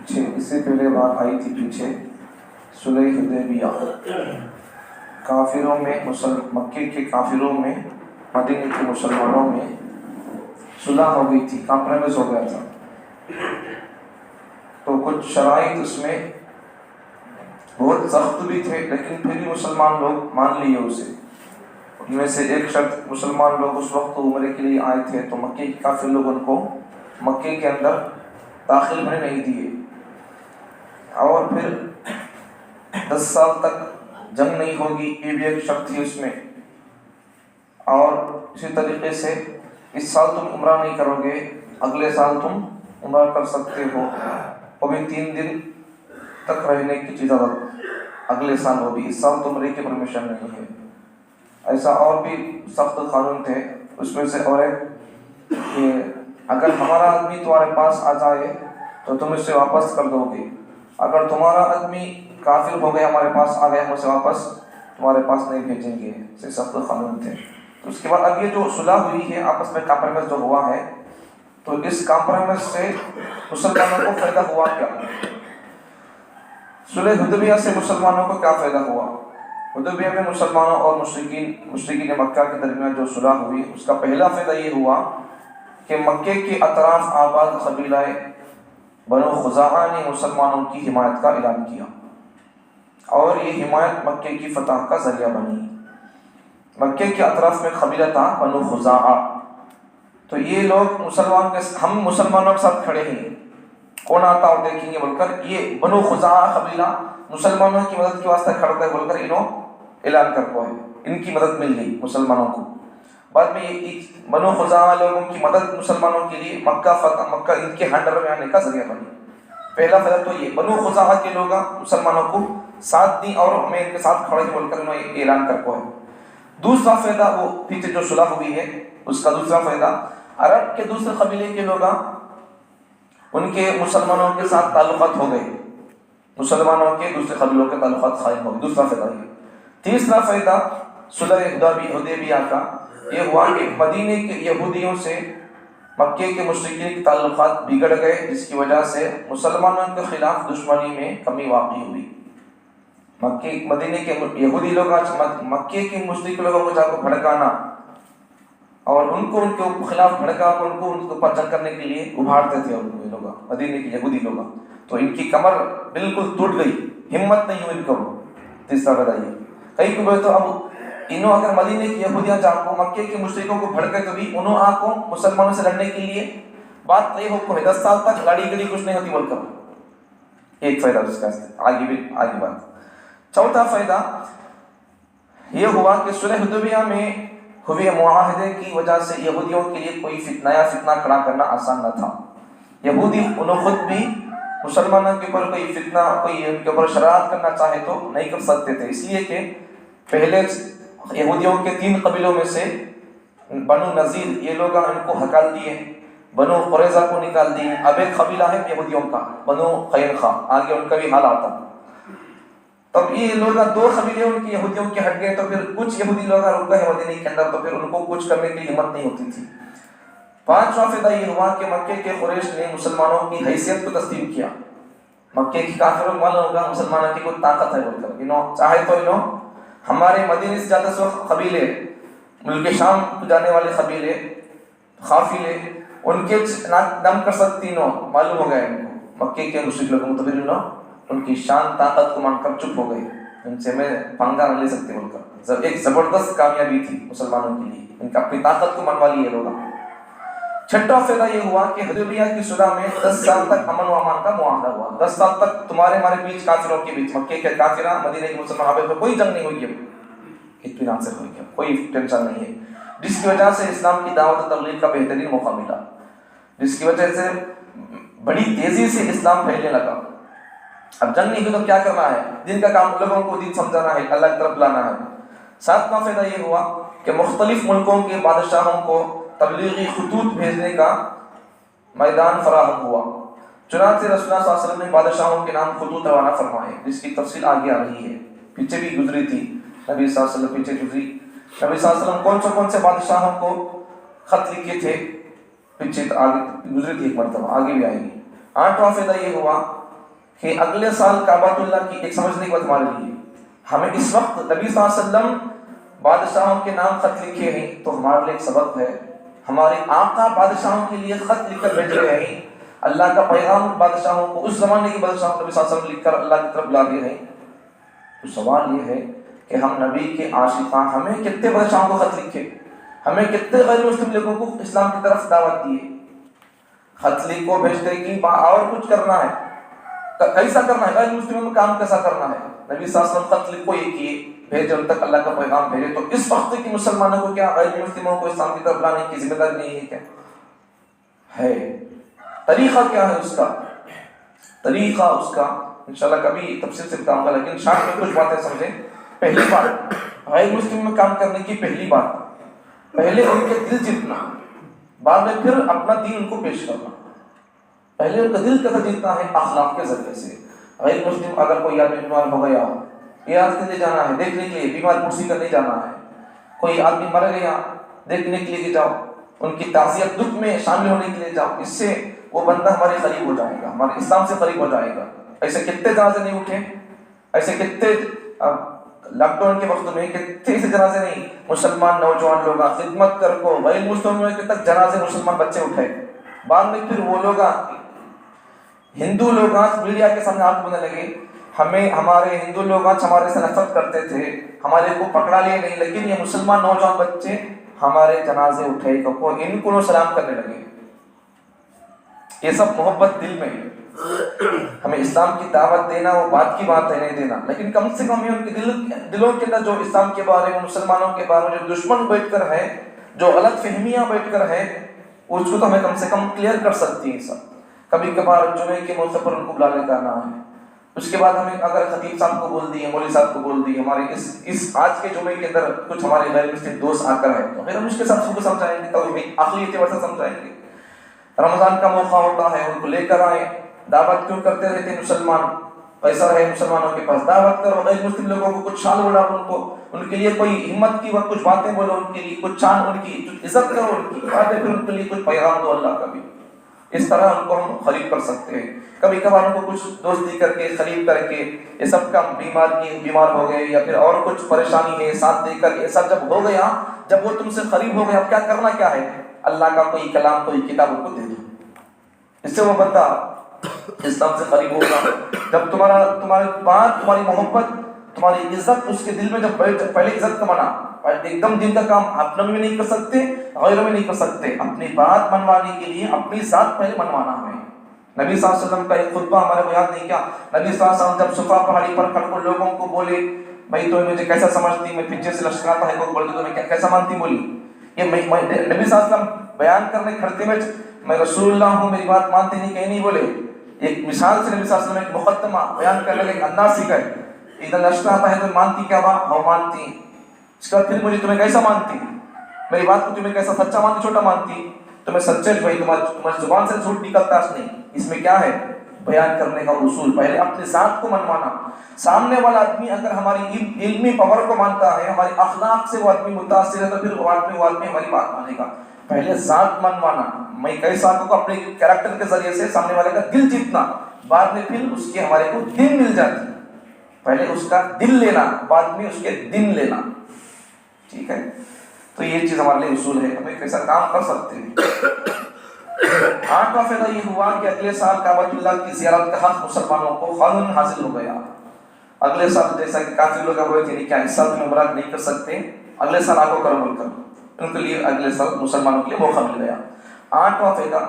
اس سے پہلے بات آئی تھی پیچھے صلح حدیبیہ، کافروں میں مکے کے کافروں میں مدینے کے مسلمانوں میں صلح ہو گئی تھی، کمپرومائز ہو گیا تھا. تو کچھ شرائط اس میں بہت سخت بھی تھے، لیکن پھر بھی مسلمان لوگ مان لیے اسے. ان میں سے ایک شرط، مسلمان لوگ اس وقت عمرے کے لیے آئے تھے تو مکے کے کافر لوگ ان کو مکے کے اندر داخل ہونے نہیں دیے، اور پھر 10 سال تک جنگ نہیں ہوگی، یہ بھی ایک شرط تھی اس میں. اور اسی طریقے سے اس سال تم عمرہ نہیں کرو گے، اگلے سال تم عمرہ کر سکتے ہو، وہ بھی 3 دن تک رہنے کی اجازت، اگلے سال وہ بھی، اس سال تو عمرے کی پرمیشن نہیں ہے. ایسا اور بھی سخت قانون تھے. اس میں سے اور ایک کہ اگر ہمارا آدمی تمہارے پاس آ جائے تو تم اسے واپس کر دو گے، اگر تمہارا آدمی کافر ہو گیا ہمارے پاس آ گیا ہم اسے واپس تمہارے پاس نہیں بھیجیں گے. سے سخت قانون تھے. تو اس کے بعد اب یہ جو صلح ہوئی ہے آپس میں، کمپرومائز جو ہوا ہے، تو اس کمپرومائز سے مسلمانوں کو فائدہ ہوا کیا؟ صلح حدیبیہ سے مسلمانوں کو کیا فائدہ ہوا؟ حدیبیہ میں مسلمانوں اور مشرکین مکہ کے درمیان جو صلح ہوئی، اس کا پہلا فائدہ یہ ہوا کہ مکے کے اطراف آباد قبیلہ بنو خزاعہ نے مسلمانوں کی حمایت کا اعلان کیا، اور یہ حمایت مکے کی فتح کا ذریعہ بنی. مکے کے اطراف میں قبیلہ تھا بنو خزاعہ، تو یہ لوگ ہم مسلمانوں کے ساتھ کھڑے ہیں، کون آتا اور دیکھیں گے بول کر یہ بنو خزاعہ قبیلہ مسلمانوں کی مدد کے واسطے کھڑتا ہے بول کر انہوں اعلان کر کو ہے، ان کی مدد مل گئی مسلمانوں کو. بعد میں یہ بنو خزاعہ لوگوں کی مدد مسلمانوں کے لیے مکہ ان کے ہینڈر میں آنے کا ذریعہ بنی. پہلا فائدہ تو یہ بنو خزاعہ کے لوگ مسلمانوں کو ساتھ دی اور ہمیں ان کے ساتھ کھڑے بول کر انہوں اعلان کر کو ہے. دوسرا فائدہ وہ پیچھے جو صلح ہوئی ہے اس کا دوسرا فائدہ، عرب کے دوسرے قبیلے کے لوگ ان کے مسلمانوں کے ساتھ تعلقات ہو گئے، مسلمانوں کے دوسرے قبیلوں کے تعلقات قائم ہو گئے. دوسرا فائدہ یہ. تیسرا فائدہ صلح حدیبیہ کا یہ ہوا کہ مدینے کے یہودیوں سے مکے کے مشرکین کے تعلقات بگڑ گئے، جس کی وجہ سے مسلمانوں کے خلاف دشمنی میں کمی واقع ہوئی. مدینے کے یہودی لوگ مکے کے مشرک لوگوں کو جا کو بھڑکانا اور ان کے خلاف بھڑکا کر ان کے اوپر جنگ کرنے کے لیے ابھارتے تھے یہ لوگ، مدینے کے یہودی لوگ. تو ان کی کمر بالکل ٹوٹ گئی، ہمت نہیں ہوئی ان کو. تیسرا بتائیے کئی کو تو اب انہوں اگر مدینے کی یہودیاں جا کو مکے کے مشرکوں کو بھڑکے تو بھی انہوں آ کو مسلمانوں سے لڑنے کے لیے بات طے ہو کو ہے 10 سال تک گاڑی کچھ نہیں ہوتی بول کر. ایک فائدہ اس کا آگے بات. چوتھا فائدہ یہ ہوا کہ صلح حدیبیہ میں ہوئے معاہدے کی وجہ سے یہودیوں کے لیے کوئی نیا فتنہ کھڑا کرنا آسان نہ تھا. یہودی انہوں خود بھی مسلمانوں کے اوپر کوئی فتنہ، کوئی ان کے اوپر شرارت کرنا چاہے تو نہیں کر سکتے تھے، اس لیے کہ پہلے یہودیوں کے 3 قبیلوں میں سے بنو نذیر یہ لوگ ان کو ہکال دیے، بنو قریظہ کو نکال دیے. اب ایک قبیلہ ہے یہودیوں کا بنو قینقاع، آگے ان کا بھی حال آتا. تب یہ لوگ 2 قبیلے ان کے یہودیوں کے ہٹ گئے، تو پھر کچھ یہودی لوگ رک گئے مدینے کے اندر، تو پھر ان کو کچھ کرنے کی ہمت نہیں ہوتی تھی. 5واں فائدہ یہ ہوا کہ مکے کے قریش نے مسلمانوں کی حیثیت کو تسلیم کیا. مکے کی کافروں کو معلوم ہوگا مسلمانوں کی کوئی طاقت ہے بول کر انہوں چاہے تو انہوں ہمارے مدینے سے جاتے سے قبیلے، ملک شام جانے والے قبیلے قافلے ان کے دم کر سکتی انہوں معلوم ہو گئے ان کو مکے کے مشرک لوگوں کو. تو پھر انہوں ان کی شان طاقت کو مان کر چپ ہو گئے، ان سے میں پنگا نہ لے سکتے بول کر. ایک زبردست کامیابی تھی مسلمانوں کے لیے، ان کا اپنی طاقت کو منوا لیے لوگ. 6واں فائدہ یہ ہوا کہ حدیبیہ کی صلح میں 10 سال تک امن و امان کا معاہدہ ہوا. 10 سال تک تمہارے ہمارے بیچ، کافروں کے بیچ، مکے کے کافرہ مدینے کے مسلمان آباد میں کوئی جنگ نہیں ہوئی ہے، اطمینان سے ہوئی ہے، کوئی ٹینشن نہیں ہے، جس کی وجہ سے اسلام کی دعوت و تبلیغ کا بہترین موقع ملا، جس کی وجہ سے بڑی تیزی سے اسلام پھیلنے لگا. اب جنگ نہیں ہوئی تو کیا کرنا ہے؟ دین کا کام، لوگوں کو دین سمجھانا ہے، اللہ کی طرف لانا ہے. 7واں فائدہ یہ ہوا کہ مختلف ملکوں کے بادشاہوں کو تبلیغی خطوط بھیجنے کا میدان فراہم ہوا. چنانچہ رسول اللہ صلی اللہ علیہ وسلم نے بادشاہوں کے نام خطوط روانہ فرمائے، جس کی تفصیل آگے آ رہی ہے، پیچھے بھی گزری تھی. نبی صلی اللہ علیہ وسلم پیچھے گزری، نبی صلی اللہ علیہ وسلم کون سے بادشاہوں کو خط لکھے تھے، پیچھے آگے گزری تھی ایک مرتبہ، آگے بھی آئے گی. 8واں فائدہ یہ ہوا کہ اگلے سال کعبۃ اللہ کی ایک سمجھنے کی بات ہمارے لیے، ہمیں اس وقت نبی صلی اللہ علیہ وسلم بادشاہوں کے نام خط لکھے ہیں تو ہمارے لیے ایک سبق ہے، ہمارے آقا بادشاہوں کے لیے خط لکھ کر بھیج رہے ہیں، اللہ کا پیغام بادشاہوں کو، اس زمانے کے بادشاہوں کو نبی صلی اللہ علیہ وسلم لکھ کر اللہ کی طرف لا رہے ہیں۔ تو سوال یہ ہے کہ ہم نبی کے عاشقاں، ہمیں کتنے بادشاہوں کو خط لکھے، ہمیں کتنے غیر مسلم لوگوں کو اسلام کی طرف دعوت دیے؟ خط لکھو بھیجتے کہ اور کچھ کرنا ہے، کیسا کرنا ہے، غیر مسلموں میں کام کیسا کرنا ہے؟ نبی صلی اللہ علیہ وسلم خط لکھو یہ کیے، بھیجے ان تک اللہ کا پیغام بھیجے۔ تو اس وقت کی مسلمانوں کو کیا غیر مسلموں کو اسلام کی طرف لانے کی ذمہ داری نہیں ہے کیا؟ ہے۔ طریقہ کیا ہے اس کا؟ طریقہ اس کا انشاءاللہ کبھی تفصیل سے بتاؤں گا، لیکن شاید میں کچھ باتیں سمجھیں۔ پہلی بات، غیر مسلم میں کام کرنے کی پہلی بات، پہلے ان کے دل جیتنا، بعد میں پھر اپنا دین ان کو پیش کرنا۔ پہلے ان کا دل کیسے جیتنا ہے؟ اخلاق کے ذریعے سے۔ غیر مسلم اگر کوئی آدمی بیمار ہو گیا، علاج کے لیے جانا ہے، دیکھنے کے لیے، بیمار کرسی کرنے جانا ہے، کوئی آدمی مر گیا دیکھنے کے لیے جاؤ، ان کی تعزیت دکھ میں شامل ہونے کے لیے جاؤ، اس سے وہ بندہ ہمارے قریب ہو جائے گا، ہمارے اسلام سے قریب ہو جائے گا۔ ایسے کتنے جنازے نہیں اٹھے، ایسے کتنے لاک ڈاؤن کے وقت میں کتنے ایسے جنازے نہیں، مسلمان نوجوان لوگ خدمت کر کو غیر مسلموں میں تک جنازے مسلمان بچے اٹھے، بعد میں پھر وہ لوگ ہندو لوگ میڈیا کے سامنے ہاتھ بولنے لگے، ہمیں ہمارے ہندو لوگ ہمارے سے نفرت کرتے تھے، ہمارے کو پکڑا لیے نہیں، لیکن یہ مسلمان نوجوان بچے ہمارے جنازے اٹھے کو ان کو سلام کرنے لگے۔ یہ سب محبت دل میں ہے۔ ہمیں اسلام کی دعوت دینا وہ بات کی بات ہے، نہیں دینا، لیکن کم سے کم ان کے دلوں کے اندر جو اسلام کے بارے میں، مسلمانوں کے بارے میں جو دشمن بیٹھ کر ہے، جو غلط فہمیاں بیٹھ کر ہے، اس کو تو ہمیں کم سے کم کلیئر کر سکتی ہیں سب۔ کبھی کبھار جمعے کے موقع پر ان کو بلا لے کرنا ہے، اس کے بعد ہمیں اگر خطیب صاحب کو بول دیے، مولوی صاحب کو بول دیے، ہمارے اس آج کے جمعے کے اندر کچھ ہمارے غیر مسلم دوست آ کر ہے، تو پھر ہم اس کے ساتھ سب کو سمجھائیں گے، تو عقلی اعتبار سے سمجھائیں گے۔ رمضان کا موقع ہوتا ہے، ان کو لے کر آئیں، دعوت کیوں کرتے رہتے مسلمان، پیسہ رہے مسلمانوں کے پاس، دعوت کرو، غیر مسلم لوگوں کو کچھ شان اڑاؤ، ان کو ان کے لیے کوئی ہمت کی وقت کچھ باتیں بولو، ان کے لیے کچھ شان، ان کی عزت کرو، ان کی باتیں، پھر ان کے لیے کچھ پیغام دو اللہ کا بھی۔ اس طرح ان کو ہم خرید کر سکتے ہیں۔ کبھی کبھار ان کو کچھ دوستی کر کے، خرید کر کے، یہ سب کا بیمار ہو گئے یا پھر اور کچھ پریشانی ہے، ساتھ دے کر یہ سب جب ہو گیا، جب وہ تم سے قریب ہو گیا، اب کیا کرنا کیا ہے؟ اللہ کا کوئی کلام، کوئی کتاب ان کو دے دو، اس سے وہ بندہ اسلام سے قریب ہوگا۔ جب تمہاری بات، تمہاری محبت، تمہاری عزت اس کے دل میں جب بیٹھ، پہلے عزت کا منع، ایک دم دن کا کام اپنے میں نہیں کر سکتے، غیروں میں نہیں کر سکتے، اپنی بات منوانے کے لیے اپنی ذات پہلے منوانا ہمیں۔ نبی صلی اللہ علیہ وسلم کا ایک خطبہ ہمارے کو یاد نہیں کیا، نبی صلی اللہ علیہ وسلم جب صفا پہاڑی پر کھڑ کر لوگوں کو بولے، بھائی تو مجھے کیسا سمجھتی، میں پیچھے سے لشکراتا ہے، کوئی بولتے تو میں کیسا مانتی، بولی یہ نبی صلی اللہ علیہ وسلم بیان کرنے کھڑتے میں، میں رسول اللہ ہوں، میری بات مانتے نہیں، کہیں نہیں بولے، ایک مثال سے نبی صلی اللہ علیہ وسلم ایک مقدمہ بیان کرنے لگے، انداز سکھائے، ادھر لشکر آتا ہے تو مانتی کیا بات، ہو مانتی، اس کے بعد پھر مجھے تمہیں کیسا مانتی، میری بات کو تمہیں کیسا سچا مانتی، چھوٹا مانتی، تمہیں سچے بھائی، تمہاری زبان سے جھوٹ نکلتا نہیں۔ اس میں کیا ہے؟ بیان کرنے کا اصول، پہلے اپنے ذات کو منوانا۔ سامنے والا آدمی اگر ہماری علمی پاور کو مانتا ہے، ہماری اخلاق سے وہ آدمی متاثر ہے، تو پھر وہ آدمی ہماری بات مانے گا۔ پہلے ذات منوانا، میں کیسا کو اپنے کیریکٹر کے ذریعے سے سامنے والے کا دل جیتنا، بعد میں پھر اس کے ہمارے کو دن مل جاتی، پہلے اس کا دل لینا، بعد میں اس کے دن لینا، ٹھیک ہے؟ تو یہ چیز ہمارے لیے اصول ہے، ہمیں کیسا کام کر سکتے ہیں۔ 8واں فائدہ یہ ہوا کہ اگلے سال کعبۃ اللہ کی زیارت کا حق مسلمانوں کو قانون حاصل ہو گیا۔ اگلے سال جیسا کہ کافی لوگ ہوئے تھے کیا اس سال تم عمرہ نہیں کر سکتے، اگلے سال آپ کو کرو بول کر، ان کے لیے اگلے سال مسلمانوں کے لیے موقع مل گیا۔ 8واں فائدہ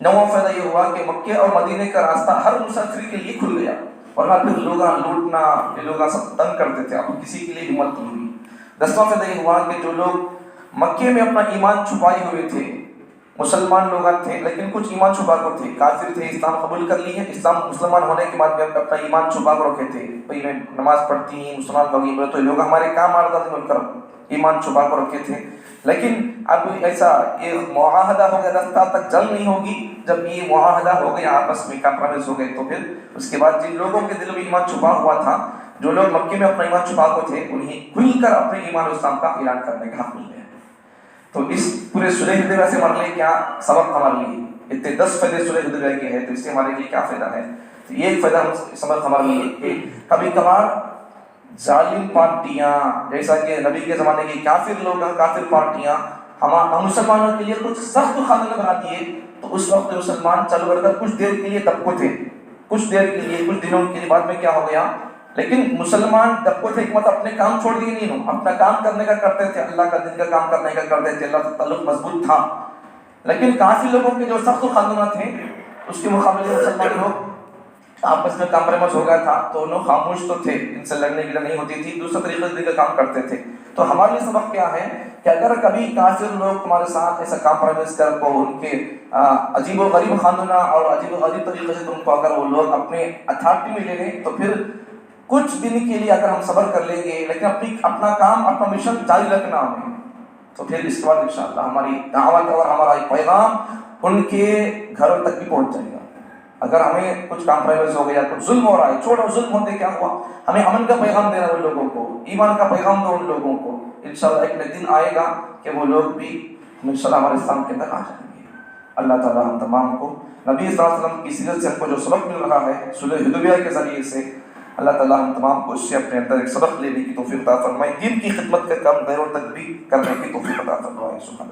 9واں فائدہ یہ ہوا کہ مکے اور مدینے کا راستہ ہر مسافر کے لیے کھل گیا، ورنہ پھر لوگ لوٹنا، یہ لوگ سب تنگ کرتے تھے، اب کسی کے لیے ہمت نہیں ہوئی۔ 10واں فائدہ یہ ہوا کہ جو لوگ مکے میں اپنا ایمان چھپائے ہوئے تھے، مسلمان لوگ تھے لیکن کچھ ایمان چھپا کر تھے، کافر تھے، اسلام قبول کر لی ہے، اسلام مسلمان ہونے کے بعد بھی اپنا ایمان چھپا کر رکھے تھے، بھئی میں نماز پڑھتی ہیں، مسلمان ہوگی، تو لوگ ہمارے کام آ رہا تھا، ایمان چھپا کر رکھے تھے۔ لیکن اب ایسا یہ معاہدہ ہو گیا، رستہ تک جنگ نہیں ہوگی، جب یہ معاہدہ ہو گیا، آپس میں کمپرومائز ہو گئے، تو پھر اس کے بعد جن لوگوں کے دل میں ایمان چھپا ہوا تھا، جو لوگ مکے میں اپنا ایمان چھپا کر تھے، انہیں کھل کر اپنے ایمان و اسلام کا اعلان کرنے کا حق مل گیا۔ تو اس پورے صلح حدیبیہ سے ہمارے لیے کیا سبق ہمارے لیے، اتنے 10 فائدے صلح حدیبیہ کے ہیں، تو اس سے ہمارے لیے کیا فائدہ ہے؟ یہ ایک فائدہ سبق ہمارے لیے کہ کبھی کبھار ظالم پارٹیاں جیسا کہ نبی کے زمانے کی کافر لوگ ہیں، کافر پارٹیاں ہم مسلمانوں کے لیے کچھ سخت قانون بنا دیے، تو اس وقت مسلمان چل بڑھ کر کچھ دیر کے لیے دبکو تھے، کچھ دیر کے لیے، کچھ دنوں کے لیے، بعد میں کیا ہو گیا، لیکن مسلمان دبکو تھے کہ مطلب اپنے کام چھوڑ دیے نہیں، ہو اپنا کام کرنے کا کرتے تھے، اللہ کا دین کا کام کرنے کا کرتے تھے، اللہ کا تعلق مضبوط تھا۔ لیکن کافی لوگوں کے جو سخت قانونات ہیں اس کے مقابلے میں مسلمان لوگ آپس میں کمپرومائز ہو گیا تھا، تو انہوں خاموش تو تھے، ان سے لڑنے کی نہیں ہوتی تھی، دوسرے طریقے سے دین کا کام کرتے تھے۔ تو ہمارے لیے سبق کیا ہے کہ اگر کبھی کافر لوگ تمہارے ساتھ ایسا کمپرومائز کر کو ان کے عجیب و غریب قانون اور عجیب و غریب طریقے سے تم کو اگر وہ لوگ اپنے اتھارٹی میں لے لیں، تو پھر کچھ دن کے لیے اگر ہم صبر کر لیں گے، لیکن اپنا کام، اپنا مشن جاری رکھنا ہمیں، تو پھر اس کے بعد انشاءاللہ ہماری دعوت اور ہمارا پیغام ان کے گھروں تک بھی پہنچ جائے گا۔ اگر ہمیں کچھ کمپرومائز ہو گیا، کچھ ظلم ہو رہا ہے، چھوڑو ظلم ہوتے کیا ہوا، ہمیں امن کا پیغام دینا ان لوگوں کو، ایمان کا پیغام دو ان لوگوں کو، انشاءاللہ ایک دن آئے گا کہ وہ لوگ بھی انشاءاللہ ہمارے اسلام کے اندر آ جائیں گے۔ اللہ تعالیٰ ہم تمام کو نبی صلی اللہ علیہ وسلم کی سیرت سے ہم کو جو سبق مل رہا ہے صلح حدیبیہ کے ذریعے سے، اللہ تعالیٰ ہم تمام کو اس سے اپنے اندر ایک سبق لینے کی توفیق عطا فرمائے، دین کی خدمت کا کام غیروں تک بھی کرنے کی توفیق عطا فرمائے۔ سبحان اللہ۔